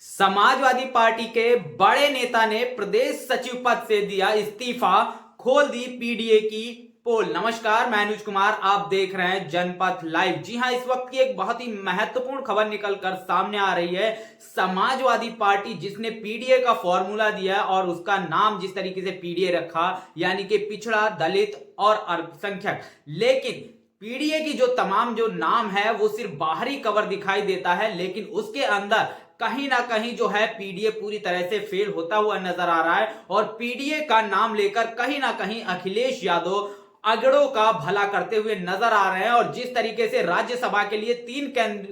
Samajwadi party के बड़े नेता ने प्रदेश सचिव पद से दिया इस्तीफा, खोल दी पीडीए की पोल। नमस्कार, मैं अनुज कुमार, आप देख रहे हैं जनपथ लाइव। जी हां, इस वक्त की एक बहुत ही महत्वपूर्ण खबर निकलकर सामने आ रही है। समाजवादी पार्टी जिसने पीडीए का फॉर्मूला दिया और उसका नाम जिस तरीके से पीडीए रखा, यानी कि पिछड़ा, दलित और अल्पसंख्यक, लेकिन पीडीए की जो तमाम जो नाम है वो सिर्फ बाहरी कवर दिखाई देता है, लेकिन उसके अंदर कहीं ना कहीं जो है पीडीए पूरी तरह से फेल होता हुआ नजर आ रहा है। और पीडीए का नाम लेकर कहीं ना कहीं अखिलेश यादव अगड़ों का भला करते हुए नजर आ रहे हैं। और जिस तरीके से राज्यसभा के लिए 3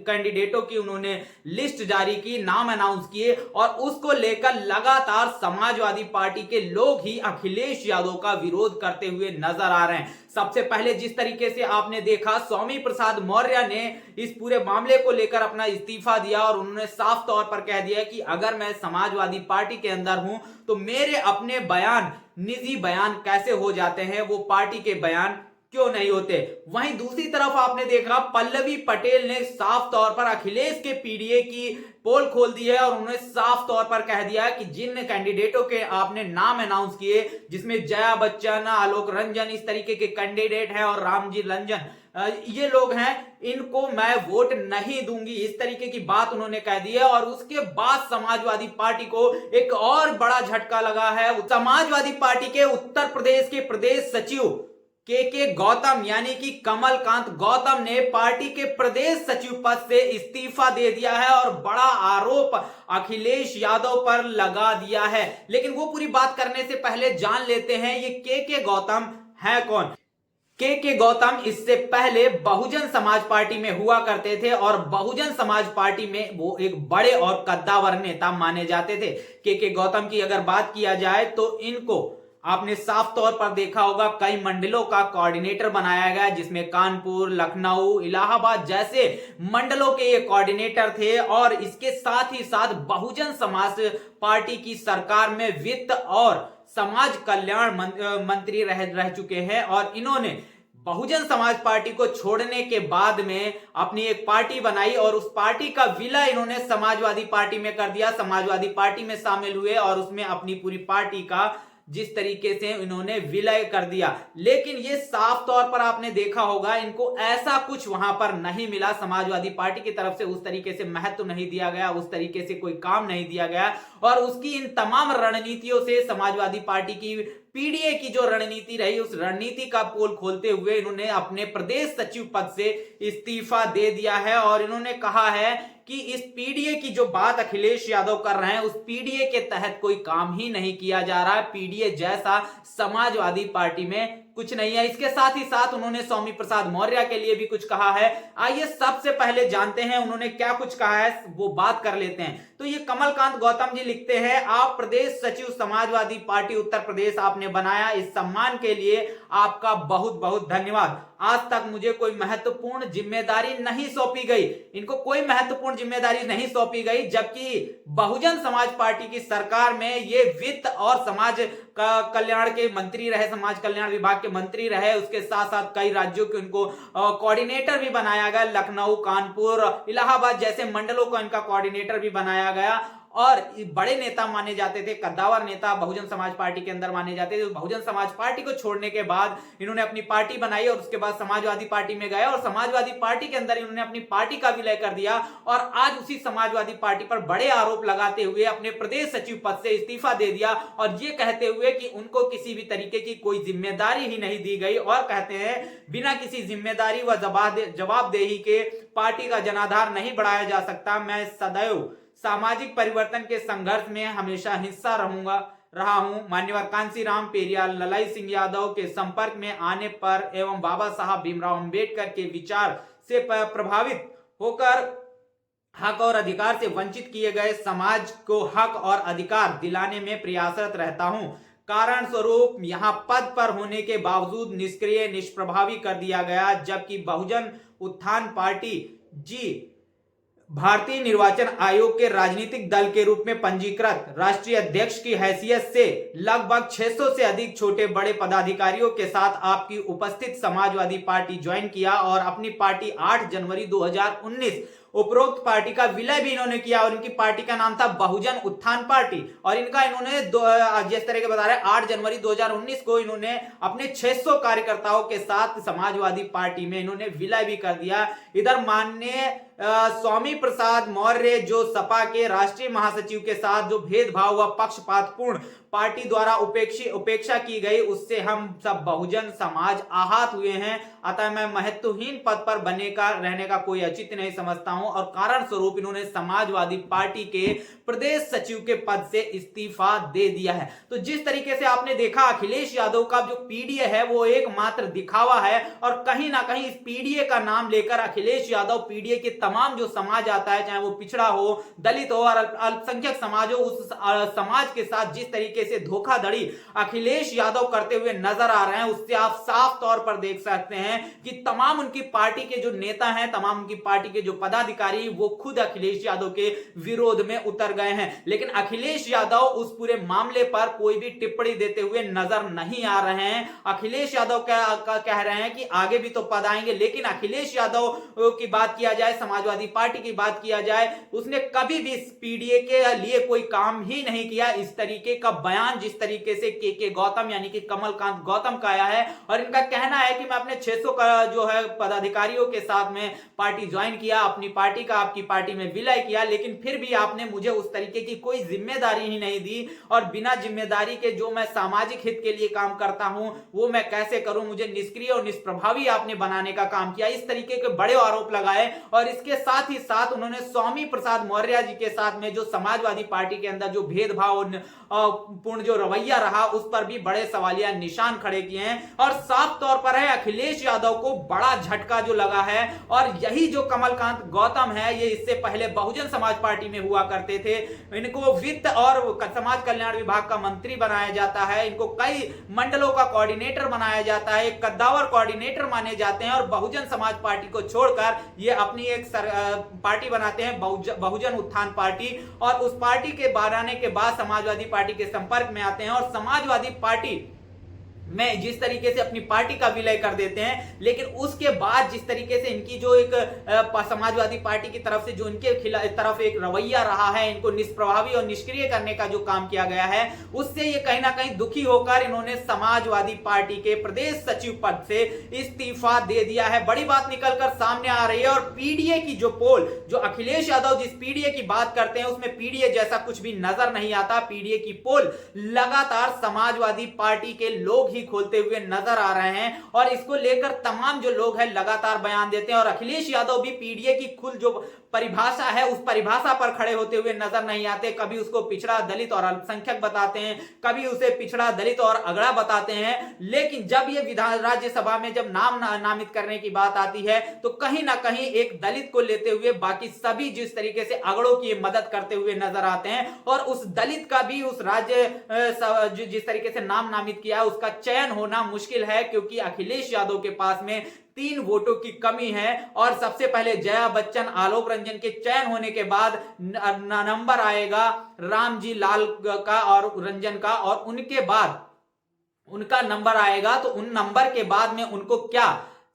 कैंडिडेटों की उन्होंने लिस्ट जारी की, नाम अनाउंस किए, और उसको लेकर लगातार समाजवादी पार्टी के लोग ही अखिलेश यादव का विरोध करते हुए नजर आ रहे हैं। सबसे पहले जिस तरीके से आपने देखा, स्वामी प्रसाद मौर्य ने इस पूरे मामले को लेकर अपना इस्तीफा दिया और उन्होंने साफ तौर पर कह दिया कि अगर मैं समाजवादी पार्टी के अंदर हूं तो मेरे अपने बयान निजी बयान कैसे हो जाते हैं, वो पार्टी के बयान क्यों नहीं होते। वहीं दूसरी तरफ आपने देखा, पल्लवी पटेल ने साफ तौर पर अखिलेश के पीडीए की पोल खोल दी है और उन्होंने साफ तौर पर कह दिया कि जिन कैंडिडेटों के आपने नाम अनाउंस किए, जिसमें जया बच्चन, आलोक रंजन, इस तरीके के कैंडिडेट हैं, और रामजी रंजन, ये लोग हैं, इनको मैं वोट नहीं दूंगी, इस तरीके की बात उन्होंने कह दी है। और उसके बाद समाजवादी पार्टी को एक और बड़ा झटका लगा है। समाजवादी पार्टी के उत्तर प्रदेश के प्रदेश सचिव के गौतम, यानी कि कमलकांत गौतम ने पार्टी के प्रदेश सचिव पद से इस्तीफा दे दिया है और बड़ा आरोप अखिलेश यादव पर लगा दिया है। लेकिन वो पूरी बात करने से पहले जान लेते हैं ये के गौतम है कौन। के गौतम इससे पहले बहुजन समाज पार्टी में हुआ करते थे और बहुजन समाज पार्टी में वो एक बड़े और कद्दावर नेता माने जाते थे। के गौतम की अगर बात किया जाए तो इनको आपने साफ तौर पर देखा होगा, कई मंडलों का कोऑर्डिनेटर बनाया गया, जिसमें कानपुर, लखनऊ, इलाहाबाद जैसे मंडलों के ये कोऑर्डिनेटर थे। और इसके साथ ही साथ बहुजन समाज पार्टी की सरकार में वित्त और समाज कल्याण मंत्री रह चुके हैं। और इन्होंने बहुजन समाज पार्टी को छोड़ने के बाद में अपनी एक पार्टी बनाई और उस पार्टी का विलय इन्होंने समाजवादी पार्टी में कर दिया। समाजवादी पार्टी में शामिल हुए और उसमें अपनी पूरी पार्टी का जिस तरीके से इन्होंने विलय कर दिया। लेकिन ये साफ तौर पर आपने देखा होगा, इनको ऐसा कुछ वहां पर नहीं मिला। समाजवादी पार्टी की तरफ से उस तरीके से महत्व नहीं दिया गया, उस तरीके से कोई काम नहीं दिया गया। और उसकी इन तमाम रणनीतियों से समाजवादी पार्टी की पीडीए की जो रणनीति रही, उस रणनीति का पोल खोलते हुए इन्होंने अपने प्रदेश सचिव पद से इस्तीफा दे दिया है। और इन्होंने कहा है कि इस पीडीए की जो बात अखिलेश यादव कर रहे हैं, उस पीडीए के तहत कोई काम ही नहीं किया जा रहा है। पीडीए जैसा समाजवादी पार्टी में कुछ नहीं है। इसके साथ ही साथ उन्होंने स्वामी प्रसाद मौर्य के लिए भी कुछ कहा है। आइए सबसे पहले जानते हैं उन्होंने क्या कुछ कहा है, वो बात कर लेते हैं। तो ये कमलकांत गौतम जी लिखते हैं, आप प्रदेश सचिव समाजवादी पार्टी उत्तर प्रदेश आपने बनाया, इस सम्मान के लिए आपका बहुत बहुत धन्यवाद। आज तक मुझे कोई महत्वपूर्ण जिम्मेदारी नहीं सौंपी गई, इनको कोई महत्वपूर्ण जिम्मेदारी नहीं सौंपी गई, जबकि बहुजन समाज पार्टी की सरकार में ये वित्त और समाज कल्याण के मंत्री रहे, समाज कल्याण विभाग के मंत्री रहे। उसके साथ साथ कई राज्यों के उनको कोऑर्डिनेटर भी बनाया गया, लखनऊ, कानपुर, इलाहाबाद जैसे मंडलों का इनका कोऑर्डिनेटर भी बनाया गया। और बड़े नेता माने जाते थे, कद्दावर नेता बहुजन समाज पार्टी के अंदर माने जाते थे। बहुजन समाज पार्टी को छोड़ने के बाद इन्होंने अपनी पार्टी बनाई और उसके बाद समाजवादी पार्टी में गए और समाजवादी पार्टी के अंदर इन्होंने अपनी पार्टी का विलय कर दिया। और आज उसी समाजवादी पार्टी पर बड़े आरोप लगाते हुए अपने प्रदेश सचिव पद से इस्तीफा दे दिया, और ये कहते हुए कि उनको किसी भी तरीके की कोई जिम्मेदारी ही नहीं दी गई। और कहते हैं बिना किसी जिम्मेदारी व जवाबदेही के पार्टी का जनाधार नहीं बढ़ाया जा सकता। मैं सदैव सामाजिक परिवर्तन के संघर्ष में हमेशा हिस्सा रहा हूं। मान्यवर कांसीराम पेरियार, ललाई सिंह यादव के संपर्क में आने पर एवं बाबा साहब भीमराव अंबेडकर के विचार से प्रभावित होकर हक और अधिकार से वंचित किए गए समाज को हक और अधिकार दिलाने में प्रयासरत रहता हूं। कारण स्वरूप यहां पद पर होने के बावजूद निष्क्रिय, निष्प्रभावी कर दिया गया, जबकि बहुजन उत्थान पार्टी जी भारतीय निर्वाचन आयोग के राजनीतिक दल के रूप में पंजीकृत राष्ट्रीय अध्यक्ष की हैसियत से लगभग 600 से अधिक छोटे बड़े पदाधिकारियों के साथ आपकी उपस्थित समाजवादी पार्टी ज्वाइन किया और अपनी पार्टी 8 जनवरी 2019 उपरोक्त पार्टी का विलय भी इन्होंने किया और इनकी पार्टी का नाम था बहुजन उत्थान पार्टी। और इनका इन्होंने जिस तरह के बता रहे 8 जनवरी 2019 को इन्होंने अपने 600 कार्यकर्ताओं के साथ समाजवादी पार्टी में इन्होंने विलय भी कर दिया। इधर माननीय स्वामी प्रसाद मौर्य जो सपा के राष्ट्रीय महासचिव के साथ जो भेदभाव व पक्षपातपूर्ण पार्टी द्वारा उपेक्षा की गई, उससे हम सब बहुजन समाज आहत हुए हैं। अतः मैं महत्वहीन पद पर रहने का कोई औचित्य नहीं समझता हूं और कारण स्वरूप इन्होंने समाजवादी पार्टी के प्रदेश सचिव के पद से इस्तीफा दे दिया है। तो जिस तरीके से आपने देखा अखिलेश यादव का जो पीडीए है वो एकमात्र दिखावा है और कहीं ना कहीं इस पीडीए का नाम लेकर अखिलेश यादव पीडीए के तमाम जो समाज आता है, चाहे वो पिछड़ा हो, दलित हो और अल्पसंख्यक समाज हो, उस समाज के साथ जिस तरीके से धोखाधड़ी अखिलेश यादव करते हुए नजर आ रहे हैं, उससे आप साफ तौर पर देख सकते हैं कि तमाम उनकी पार्टी के जो नेता हैं, तमाम उनकी पार्टी के जो पदाधिकारी वो खुद अखिलेश यादव के विरोध में उतर गए हैं। लेकिन अखिलेश यादव उस पूरे मामले पर कोई भी टिप्पणी देते हुए नजर नहीं आ रहे हैं। अखिलेश यादव कह रहे हैं कि आगे भी तो पद आएंगे, लेकिन अखिलेश यादव की बात किया जाए, समाजवादी पार्टी की बात किया जाए, उसने कभी भी पीडीए के लिए कोई काम ही नहीं किया। इस तरीके का बयान जिस तरीके से के गौतम यानी कि कमलकांत गौतम का आया है और इनका कहना है कि मैं अपने 600 का जो है पदाधिकारियों के साथ में पार्टी ज्वाइन किया, अपनी पार्टी का आपकी पार्टी में विलय किया, लेकिन फिर भी आपने मुझे उस तरीके की कोई जिम्मेदारी ही नहीं दी और बिना जिम्मेदारी के जो मैं सामाजिक हित के लिए काम करता हूं वो मैं कैसे करूं, मुझे निष्क्रिय और निष्प्रभावी आपने बनाने का काम किया। इस तरीके के बड़े आरोप लगाए और इसके साथ ही साथ उन्होंने स्वामी प्रसाद मौर्य जी के साथ में जो समाजवादी पार्टी के अंदर जो भेदभाव पूर्ण जो रवैया रहा उस पर भी बड़े सवालिया निशान खड़े किए हैं और साफ तौर पर है अखिलेश यादव को बड़ा झटका जो लगा है। और यही जो कमलकांत गौतम है, ये इससे पहले बहुजन समाज पार्टी में हुआ करते थे, इनको वित्त और समाज कल्याण विभाग का मंत्री बनाया जाता है, इनको कई मंडलों का कोऑर्डिनेटर बनाया जाता है, कद्दावर कोऑर्डिनेटर माने जाते हैं और बहुजन समाज पार्टी को छोड़कर ये अपनी एक पार्टी बनाते हैं बहुजन उत्थान पार्टी और उस पार्टी के बनाने के बाद समाजवादी पार्टी के संपर्क में आते हैं और समाजवादी पार्टी में जिस तरीके से अपनी पार्टी का विलय कर देते हैं, लेकिन उसके बाद जिस तरीके से इनकी जो एक समाजवादी पार्टी की तरफ से जो इनके तरफ एक रवैया रहा है, इनको निष्प्रभावी और निष्क्रिय करने का जो काम किया गया है, उससे ये कहीं ना कहीं दुखी होकर इन्होंने समाजवादी पार्टी के प्रदेश सचिव पद से इस्तीफा दे दिया है। बड़ी बात निकलकर सामने आ रही है और पीडीए की जो पोल, जो अखिलेश यादव जिस पीडीए की बात करते हैं उसमें पीडीए जैसा कुछ भी नजर नहीं आता। पीडीए की पोल लगातार समाजवादी पार्टी के लोग खोलते हुए नजर आ रहे हैं और इसको लेकर तमाम जो लोग हैं लगातार बयान देते हैं और अखिलेश यादव भी पीडीए की खुद जो परिभाषा है उस परिभाषा पर खड़े होते हुए नजर नहीं आते। कभी उसको पिछड़ा, दलित और अल्पसंख्यक बताते हैं, कभी उसे पिछड़ा, दलित और अगड़ा बताते हैं, लेकिन जब ये विधान राज्यसभा में जब नाम नामित करने की बात आती है तो कहीं ना कहीं एक दलित को लेते हुए बाकी सभी जिस तरीके से अगड़ों की मदद करते हुए नजर आते हैं और उस दलित का भी उस राज्य जिस तरीके से नाम नामित किया उसका चयन होना मुश्किल है, क्योंकि अखिलेश यादव के पास में 3 वोटों की कमी है और सबसे पहले जया बच्चन, आलोक रंजन के चयन होने के बाद नंबर आएगा रामजी लाल का और रंजन का और उनके बाद उनका नंबर आएगा। तो उन नंबर के बाद में उनको क्या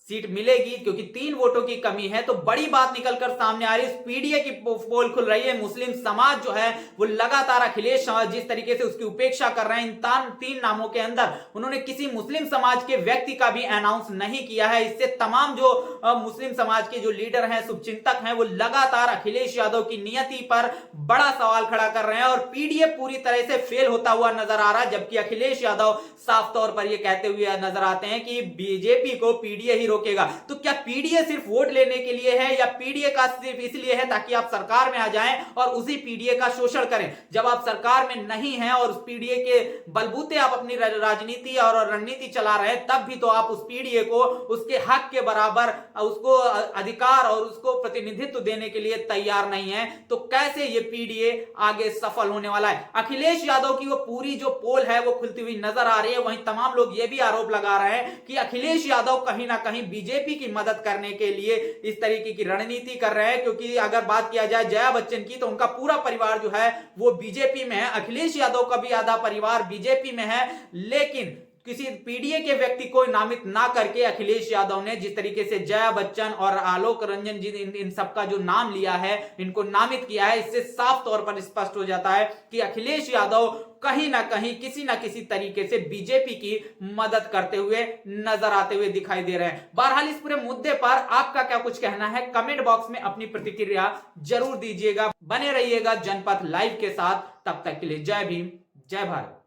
सीट मिलेगी, क्योंकि 3 वोटों की कमी है। तो बड़ी बात निकलकर सामने आ रही है, पीडीए की पोल खुल रही है। मुस्लिम समाज जो है वो लगातार अखिलेश जिस तरीके से उसकी उपेक्षा कर रहे हैं, इन 3 नामों के अंदर उन्होंने किसी मुस्लिम समाज के व्यक्ति का भी अनाउंस नहीं किया है। इससे तमाम जो मुस्लिम समाज के जो लीडर हैं, शुभचिंतक हैं, वो लगातार अखिलेश यादव की नियति पर बड़ा सवाल खड़ा कर रहे हैं और पीडीए पूरी तरह से फेल होता हुआ नजर आ रहा है, जबकि अखिलेश यादव साफ तौर पर यह कहते हुए नजर आते हैं कि बीजेपी को पीडीए ही रोकेगा। तो क्या पीडीए सिर्फ वोट लेने के लिए है या पीडीए का सिर्फ इसलिए है ताकि आप सरकार में आ जाएं और उसी पीडीए का शोषण करें? जब आप सरकार में नहीं हैं और उस पीडीए के बलबूते आप अपनी राजनीति और रणनीति चला रहे हैं, तब भी तो आप उस पीडीए को उसके हक के बराबर उसको अधिकार और उसको प्रतिनिधित्व देने के लिए तैयार नहीं है। तो कैसे ये पीडीए आगे सफल होने वाला है? अखिलेश यादव की वो पूरी जो पोल है वो खुलती हुई नजर आ रही है। वहीं तमाम लोग ये भी आरोप लगा रहे हैं कि अखिलेश यादव कहीं ना कहीं बीजेपी की मदद करने के लिए इस तरीके की रणनीति कर रहे हैं, क्योंकि अगर बात किया जाए जया बच्चन की तो उनका पूरा परिवार जो है वो बीजेपी में है, अखिलेश यादव का भी आधा परिवार बीजेपी में है, लेकिन किसी पीडीए के व्यक्ति को नामित ना करके अखिलेश यादव ने जिस तरीके से जया बच्चन और आलोक रंजन जी इन सबका जो नाम लिया है, इनको नामित किया है, इससे साफ तौर पर स्पष्ट हो जाता है कि अखिलेश यादव कहीं ना कहीं किसी ना किसी तरीके से बीजेपी की मदद करते हुए नजर आते हुए दिखाई दे रहे हैं। बहरहाल इस पूरे मुद्दे पर आपका क्या कुछ कहना है, कमेंट बॉक्स में अपनी प्रतिक्रिया जरूर दीजिएगा। बने रहिएगा जनपथ लाइव के साथ। तब तक के लिए जय भीम, जय भारत।